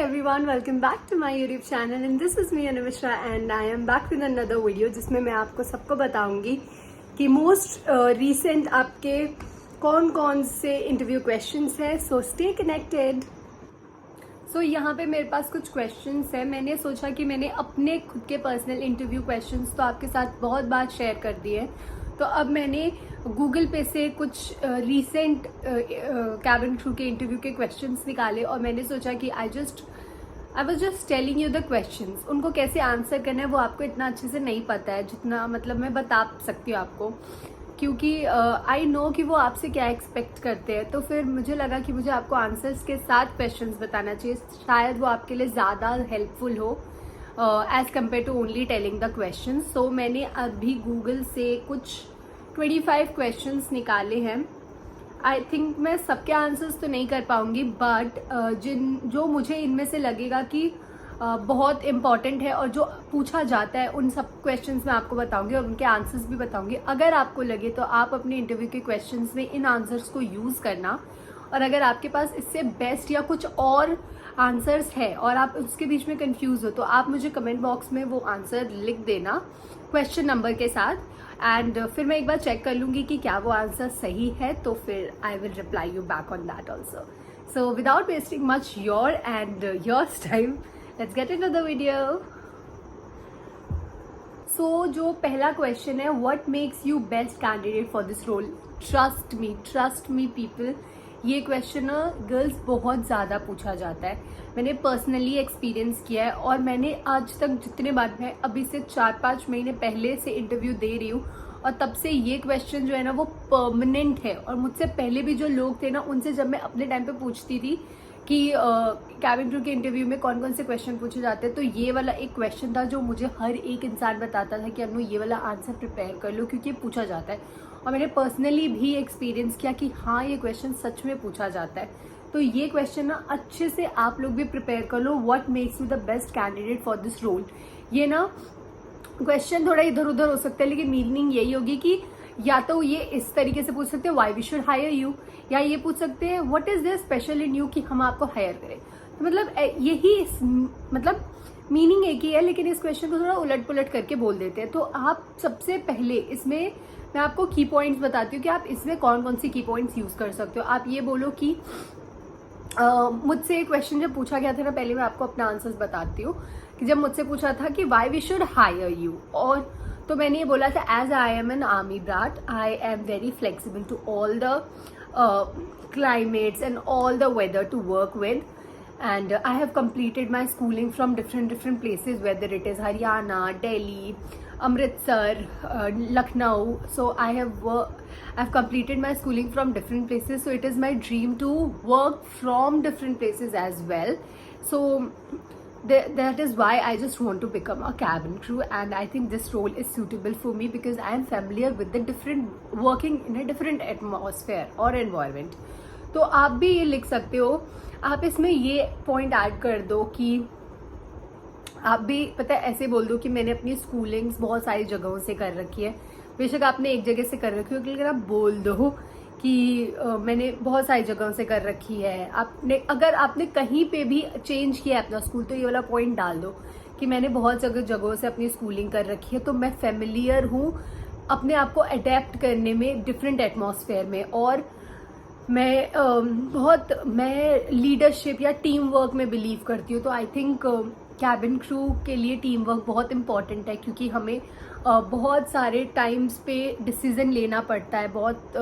everyone, welcome back to my YouTube channel and this is me Anu Mishra and I am back with another video जिसमें मैं आपको सबको बताऊंगी कि most recent आपके कौन कौन से इंटरव्यू क्वेश्चंस है. So stay connected. सो यहाँ पे मेरे पास कुछ क्वेश्चंस है. मैंने सोचा कि मैंने अपने खुद के पर्सनल इंटरव्यू क्वेश्चंस तो आपके साथ बहुत बार शेयर कर दिए, तो अब मैंने गूगल पे से कुछ रीसेंट कैबिन क्रू के इंटरव्यू के क्वेश्चंस निकाले और मैंने सोचा कि I was just telling you the questions. उनको कैसे आंसर करना है वो आपको इतना अच्छे से नहीं पता है जितना मतलब मैं बता सकती हूँ आपको, क्योंकि आई नो कि वो आपसे क्या एक्सपेक्ट करते हैं. तो फिर मुझे लगा कि मुझे आपको आंसर्स के साथ क्वेश्चंस बताना चाहिए, शायद वो आपके लिए ज़्यादा हेल्पफुल हो as compare to only telling the question. So मैंने अभी गूगल से कुछ 25 क्वेश्चंस निकाले हैं. आई थिंक मैं सबके आंसर्स तो नहीं कर पाऊंगी, बट जो मुझे इनमें से लगेगा कि बहुत इम्पॉर्टेंट है और जो पूछा जाता है उन सब क्वेश्चंस मैं आपको बताऊंगी और उनके आंसर्स भी बताऊंगी. अगर आपको लगे तो आप अपने इंटरव्यू के क्वेश्चंस में इन आंसर्स को यूज़ करना, और अगर आपके पास इससे बेस्ट या कुछ और आंसर्स है और आप उसके बीच में कंफ्यूज हो तो आप मुझे कमेंट बॉक्स में वो आंसर लिख देना क्वेश्चन नंबर के साथ, एंड फिर मैं एक बार चेक कर लूँगी कि क्या वो आंसर सही है, तो फिर I will reply you back on that also. So without wasting much your and yours time, let's get into the video. So जो पहला क्वेश्चन है, what makes you best candidate for this role. Trust me people, ये question girls बहुत ज़्यादा पूछा जाता है. मैंने पर्सनली एक्सपीरियंस किया है और मैंने आज तक जितने बार, मैं अभी से 4-5 महीने पहले से इंटरव्यू दे रही हूँ और तब से ये क्वेश्चन जो है ना वो परमानेंट है. और मुझसे पहले भी जो लोग थे ना, उनसे जब मैं अपने टाइम पे पूछती थी कि कैबिन क्रू के इंटरव्यू में कौन कौन से क्वेश्चन पूछे जाते हैं, तो ये वाला एक क्वेश्चन था जो मुझे हर एक इंसान बताता था कि अनु ये वाला आंसर प्रिपेयर कर लो क्योंकि ये पूछा जाता है. और मैंने पर्सनली भी एक्सपीरियंस किया कि हाँ ये क्वेश्चन सच में पूछा जाता है. तो ये क्वेश्चन ना अच्छे से आप लोग भी प्रिपेयर कर लो. What makes you the best candidate for this role. ये ना क्वेश्चन थोड़ा इधर उधर हो सकता है, लेकिन मीनिंग यही होगी कि या तो ये इस तरीके से पूछ सकते हैं why we should hire you, या ये पूछ सकते हैं what is there special in you कि हम आपको हायर करें. तो मतलब यही मतलब मीनिंग एक ही है, लेकिन इस क्वेश्चन को थोड़ा उलट पुलट करके बोल देते हैं. तो आप सबसे पहले इसमें मैं आपको की पॉइंट्स बताती हूँ कि आप इसमें कौन कौन सी की पॉइंट्स यूज कर सकते हो. आप ये बोलो कि मुझसे क्वेश्चन जब पूछा गया था ना, पहले मैं आपको अपना आंसर्स बताती हूँ कि जब मुझसे पूछा था कि why we should hire you, और तो मैंने ये बोला था as I am an army brat I am very flexible to all the climates and all the weather to work with, and I have completed my schooling from different places, whether it is Haryana, Delhi, Amritsar, Lucknow. So I've completed my schooling from different places, so it is my dream to work from different places as well. So that is why I just want to become a cabin crew, and I think this role is suitable for me because I am familiar with the different working in a different atmosphere or environment. तो आप भी ये लिख सकते हो. आप इसमें ये पॉइंट ऐड कर दो कि आप भी पता है ऐसे बोल दो कि मैंने अपनी स्कूलिंग्स बहुत सारी जगहों से कर रखी है. बेशक आपने एक जगह से कर रखी हो, लेकिन आप बोल दो कि मैंने बहुत सारी जगहों से कर रखी है. आपने अगर आपने कहीं पे भी चेंज किया है अपना स्कूल, तो ये वाला पॉइंट डाल दो कि मैंने बहुत जगहों से अपनी स्कूलिंग कर रखी है, तो मैं फेमिलियर हूँ अपने आप को अडेप्ट करने में डिफरेंट एटमॉस्फेयर में. और मैं लीडरशिप या टीम वर्क में बिलीव करती हूँ. तो आई थिंक कैबिन क्रू के लिए टीम वर्क बहुत इंपॉर्टेंट है, क्योंकि हमें बहुत सारे टाइम्स पे डिसीजन लेना पड़ता है. बहुत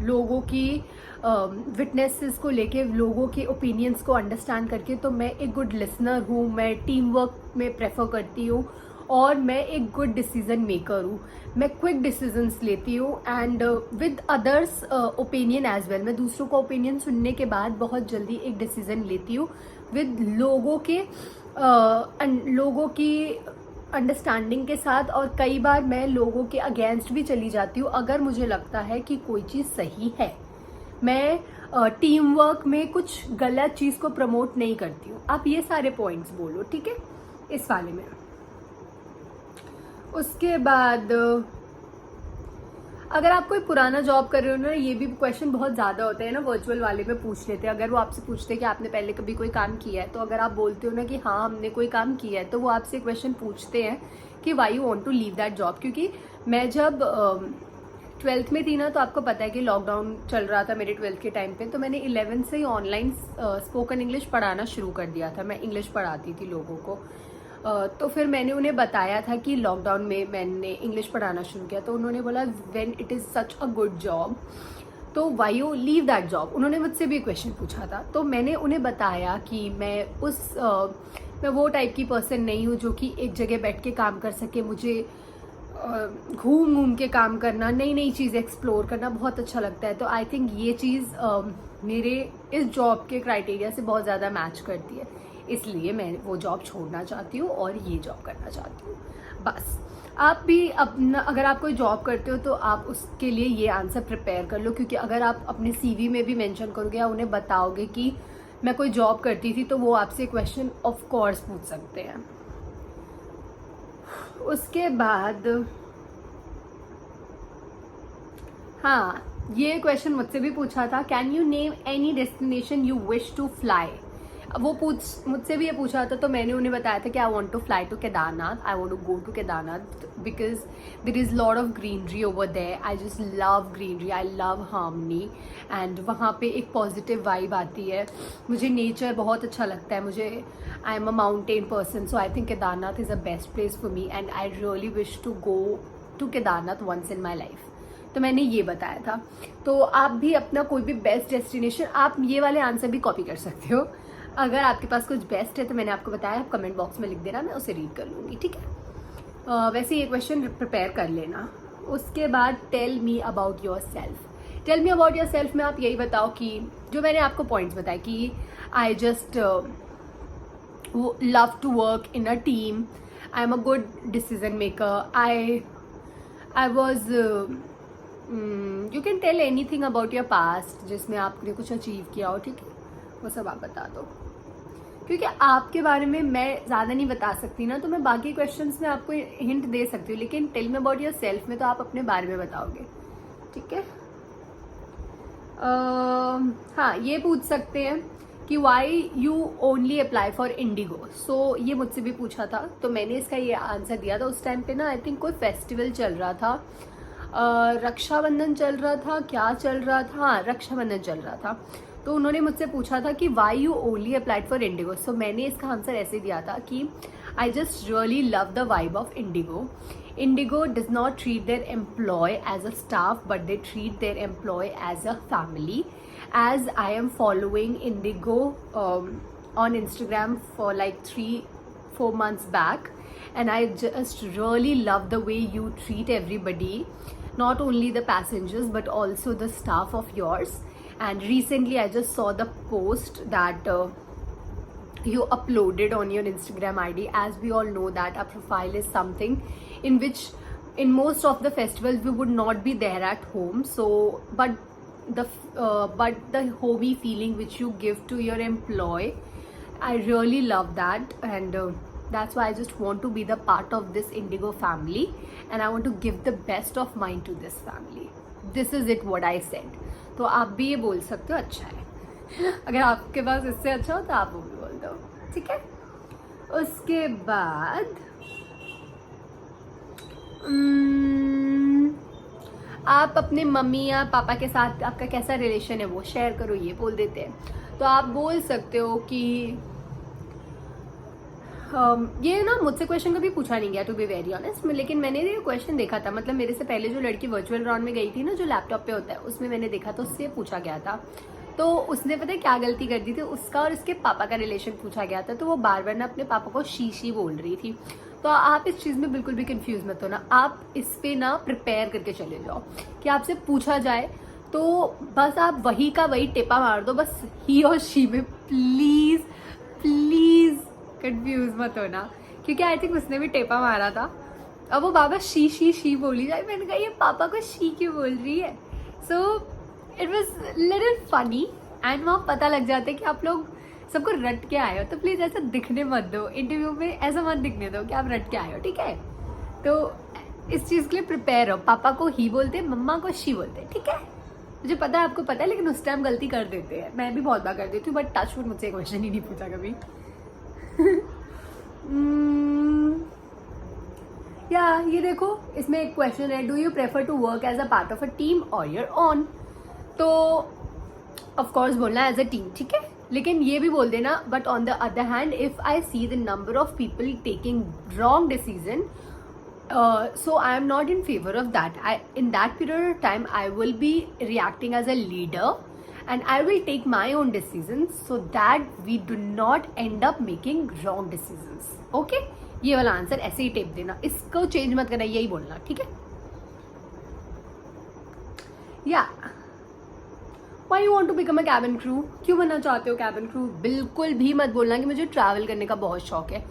लोगों की विटनेसेस को लेके, लोगों के ओपिनियंस को अंडरस्टैंड करके. तो मैं एक गुड लिसनर हूँ, मैं टीम वर्क में प्रेफर करती हूँ, और मैं एक गुड डिसीजन मेकर हूँ. मैं क्विक डिसीजंस लेती हूँ and with others opinion as well. मैं दूसरों का ओपिनियन सुनने के बाद बहुत जल्दी एक डिसीजन लेती हूँ विद लोगों की अंडरस्टैंडिंग के साथ. और कई बार मैं लोगों के अगेंस्ट भी चली जाती हूँ अगर मुझे लगता है कि कोई चीज़ सही है. मैं टीम वर्क में कुछ गलत चीज़ को प्रमोट नहीं करती हूँ. आप ये सारे पॉइंट्स बोलो, ठीक है, इस वाले में. उसके बाद अगर आप कोई पुराना जॉब कर रहे हो ना, ये भी क्वेश्चन बहुत ज़्यादा होता है ना, वर्चुअल वाले में पूछ लेते हैं। अगर वो आपसे पूछते हैं कि आपने पहले कभी कोई काम किया है, तो अगर आप बोलते हो ना कि हाँ हमने कोई काम किया है, तो वो आपसे क्वेश्चन पूछते हैं कि why you want to leave that job. क्योंकि मैं जब 12th में थी ना, तो आपको पता है कि लॉकडाउन चल रहा था मेरे 12th के टाइम पे, तो मैंने 11th से ही ऑनलाइन स्पोकन इंग्लिश पढ़ाना शुरू कर दिया था। मैं इंग्लिश पढ़ाती थी लोगों को। तो फिर मैंने उन्हें बताया था कि लॉकडाउन में मैंने इंग्लिश पढ़ाना शुरू किया, तो उन्होंने बोला when it is such a good job तो why you leave that job. उन्होंने मुझसे भी क्वेश्चन पूछा था, तो मैंने उन्हें बताया कि मैं वो टाइप की पर्सन नहीं हूँ जो कि एक जगह बैठ के काम कर सके। मुझे घूम घूम के काम करना, नई नई चीज़ें एक्सप्लोर करना बहुत अच्छा लगता है। तो आई थिंक ये चीज़ मेरे इस जॉब के क्राइटेरिया से बहुत ज़्यादा मैच करती है, इसलिए मैं वो जॉब छोड़ना चाहती हूँ और ये जॉब करना चाहती हूँ। बस आप भी अपना, अगर आप कोई जॉब करते हो तो आप उसके लिए ये आंसर प्रिपेयर कर लो, क्योंकि अगर आप अपने CV में भी मेंशन करोगे या उन्हें बताओगे कि मैं कोई जॉब करती थी, तो वो आपसे क्वेश्चन ऑफ कोर्स पूछ सकते हैं। उसके बाद हाँ, ये क्वेश्चन मुझसे भी पूछा था, can you name any destination you wish to fly. वो मुझसे भी ये पूछा था, तो मैंने उन्हें बताया था कि I want to fly to Kedarnath, I want to go to Kedarnath because there is lot of greenery over there. I just love greenery, I love harmony, and वहाँ पे एक पॉजिटिव वाइब आती है। मुझे नेचर बहुत अच्छा लगता है। I am a mountain person, so I think Kedarnath is a best place for me, and I really wish to go to Kedarnath once in my life. तो मैंने ये बताया था। तो आप भी अपना कोई भी बेस्ट डेस्टिनेशन, आप ये वाले आंसर भी कॉपी कर सकते हो। अगर आपके पास कुछ बेस्ट है तो मैंने आपको बताया, आप कमेंट बॉक्स में लिख देना, मैं उसे रीड कर लूँगी, ठीक है। वैसे ये क्वेश्चन प्रिपेयर कर लेना। उसके बाद tell me about yourself. Tell me about yourself में आप यही बताओ कि जो मैंने आपको पॉइंट्स बताए कि I just love to work in a team, I am a good decision maker, I was you can tell anything about your past जिसमें आपने कुछ अचीव किया हो, ठीक है, वो सब आप बता दो। क्योंकि आपके बारे में मैं ज़्यादा नहीं बता सकती ना, तो मैं बाकी क्वेश्चंस में आपको हिंट दे सकती हूँ, लेकिन tell me about yourself में तो आप अपने बारे में बताओगे, ठीक है। हाँ, ये पूछ सकते हैं कि why you only apply for IndiGo. So ये मुझसे भी पूछा था, तो मैंने इसका ये आंसर दिया था। उस टाइम पे ना आई थिंक कोई फेस्टिवल चल रहा था, रक्षाबंधन चल रहा था, क्या चल रहा था, हाँ रक्षाबंधन चल रहा था। तो उन्होंने मुझसे पूछा था कि why you only applied for IndiGo. So मैंने इसका आंसर ऐसे दिया था कि I just really love the vibe of IndiGo. IndiGo does not treat their employ as a staff, but they treat their employ as a family. As I am following Indigo on Instagram for like 3-4 months back, and I just really love the way you treat everybody, not only the passengers but also the staff of yours. And recently I just saw the post that you uploaded on your Instagram ID. As we all know that our profile is something in which in most of the festivals we would not be there at home, so but the homey feeling which you give to your employee, I really love that, and that's why I just want to be the part of this Indigo family, and I want to give the best of mine to this family. This is it what I said. तो आप भी ये बोल सकते हो, अच्छा है। अगर आपके पास इससे अच्छा हो तो आप वो भी बोल दो, ठीक है। उसके बाद आप अपने मम्मी या पापा के साथ आपका कैसा रिलेशन है वो शेयर करो, ये बोल देते हैं। तो आप बोल सकते हो कि ये ना मुझसे क्वेश्चन कभी पूछा नहीं गया टू बी वेरी ऑनेस्ट, लेकिन मैंने ये क्वेश्चन देखा था, मतलब मेरे से पहले जो लड़की वर्चुअल राउंड में गई थी ना, जो लैपटॉप पे होता है, उसमें मैंने देखा था, उससे पूछा गया था। तो उसने पता है क्या गलती कर दी थी, उसका और उसके पापा का रिलेशन पूछा गया था, तो वो बार बार ना अपने पापा को शी बोल रही थी। तो आप इस चीज़ में बिल्कुल भी कंफ्यूज मत हो ना, आप इस पे ना प्रिपेयर करके चले जाओ कि आपसे पूछा जाए तो बस आप वही का वही टेपा मार दो, बस ही और शी में प्लीज प्लीज कंफ्यूज मत होना, क्योंकि आई थिंक उसने भी टेपा मारा था। अब वो बाबा शी बोली जाए, मैंने कहा ये पापा को शी क्यों बोल रही है। So it was little funny, and वहाँ पता लग जाता है कि आप लोग सबको रट के आए हो, तो प्लीज़ ऐसा दिखने मत दो इंटरव्यू में, ऐसा मत दिखने दो कि आप रट के आए हो, ठीक है। तो इस चीज के लिए प्रिपेयर हो। पापा को ही बोलते, मम्मा को शी बोलते, ठीक है? मुझे पता है आपको पता है, लेकिन उस टाइम गलती कर देते हैं। मैं भी बहुत बार कर देती हूँ, बट टच वुड मुझसे क्वेश्चन ही नहीं पूछा कभी। या ये देखो, इसमें एक क्वेश्चन है, do you prefer to work as a part of a team or your own? तो ऑफ कोर्स बोलना एज अ टीम, ठीक है, लेकिन ये भी बोल देना, but on the other hand if I see the number of people taking wrong decision, so I am not in favor of that. In that period of time I will be reacting as a leader and I will take my own decisions so that we do not end up making wrong decisions. Okay? ये वाला answer ऐसे ही tape देना, इसको change मत करना, यही बोलना, ठीक है? या Why you want to become a cabin crew? क्यों बनना चाहते हो cabin crew? बिल्कुल भी मत बोलना कि मुझे ट्रैवल करने का बहुत शौक है।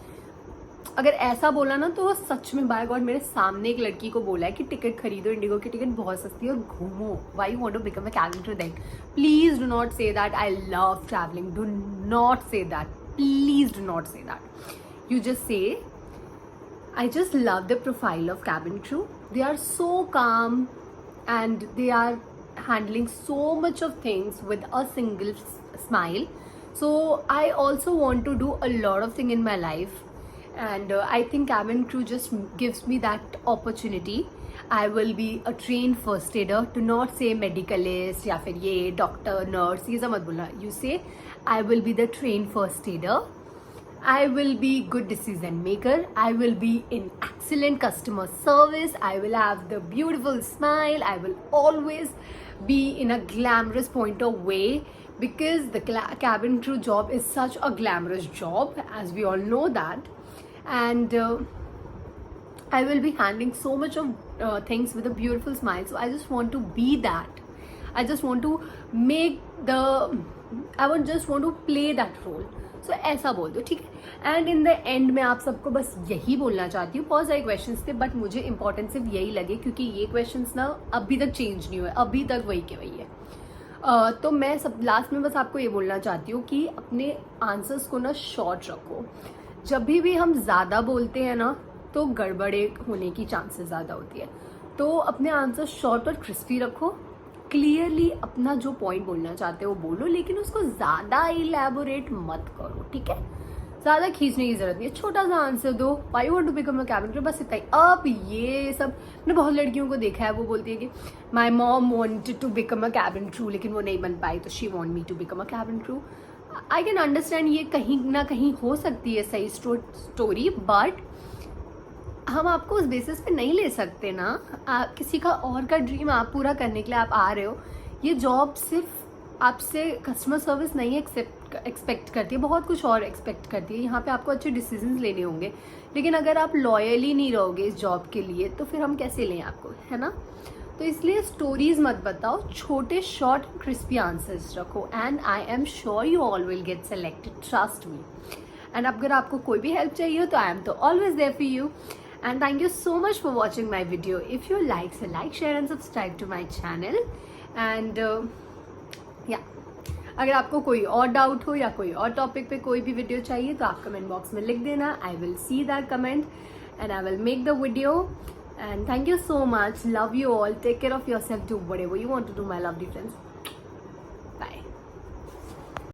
अगर ऐसा बोला ना तो सच में बाय गॉड, मेरे सामने एक लड़की को बोला है कि टिकट खरीदो, इंडिगो की टिकट बहुत सस्ती है और घूमो। Why you want to become a cabin crew then? Please do not say that I love traveling. Do not say that. Please do not say that. You just say, I just love the profile of cabin crew. They are so calm and they are handling so much of things with a single smile. So I also want to do a lot of things in my life, and I think cabin crew just gives me that opportunity. I will be a trained first aider. Do not say medicalist या फिर ये doctor, nurse, ये सब मत बोलना. You say I will be the trained first aider. I will be good decision maker. I will be in excellent customer service. I will have the beautiful smile. I will always be in a glamorous point of way, because the cabin crew job is such a glamorous job, as we all know that. And I will be handling so much of things with a beautiful smile. So I just want to be that. I just want to just want to play that role. So ऐसा बोल दो, ठीक है? And in the end मैं आप सबको बस यही बोलना चाहती हूँ, बहुत सारे क्वेश्चंस थे बट मुझे इंपॉर्टेंट सिर्फ यही लगे क्योंकि ये क्वेश्चंस ना अभी तक चेंज नहीं हुए, अभी तक वही के वही है। तो मैं सब लास्ट में बस आपको ये बोलना चाहती हूँ कि अपने आंसर्स को ना शॉर्ट रखो। जब भी हम ज़्यादा बोलते हैं ना तो गड़बड़े होने की चांसेस ज़्यादा होती है। तो अपने आंसर शॉर्ट और क्रिस्पी रखो, क्लियरली अपना जो पॉइंट बोलना चाहते हो वो बोलो, लेकिन उसको ज़्यादा इलेबोरेट मत करो, ठीक है? ज़्यादा खींचने की जरूरत नहीं है, छोटा सा आंसर दो, why you want to become a cabin crew, बस इतना ही। अब ये सब मैंने बहुत लड़कियों को देखा है, वो बोलती है कि my mom wanted to become a cabin crew लेकिन वो नहीं बन पाई, तो she want me to become a cabin crew. I can understand, ये कहीं ना कहीं हो सकती है सही स्टोरी, बट हम आपको उस बेसिस पे नहीं ले सकते ना। किसी का और का ड्रीम आप पूरा करने के लिए आप आ रहे हो। ये जॉब सिर्फ आपसे कस्टमर सर्विस नहीं एक्सपेक्ट करती है, बहुत कुछ और एक्सपेक्ट करती है। यहाँ पे आपको अच्छे डिसीजंस लेने होंगे, लेकिन अगर आप लॉयली नहीं रहोगे इस जॉब के लिए तो फिर हम कैसे लें आपको, है ना? तो इसलिए स्टोरीज मत बताओ, छोटे शॉर्ट क्रिस्पी आंसर्स रखो, and I am sure you all will get selected, trust me. And अगर आपको कोई भी हेल्प चाहिए हो तो आई एम तो always there for you. And thank you so much for watching my video. If you like, so like, share and subscribe to my channel. And अगर आपको कोई और डाउट हो या कोई और टॉपिक पे कोई भी वीडियो चाहिए तो आप कमेंट बॉक्स में लिख देना. I will see that comment and I will make the video. And thank you so much. Love you all. Take care of yourself. Do whatever you want to do, my lovely friends.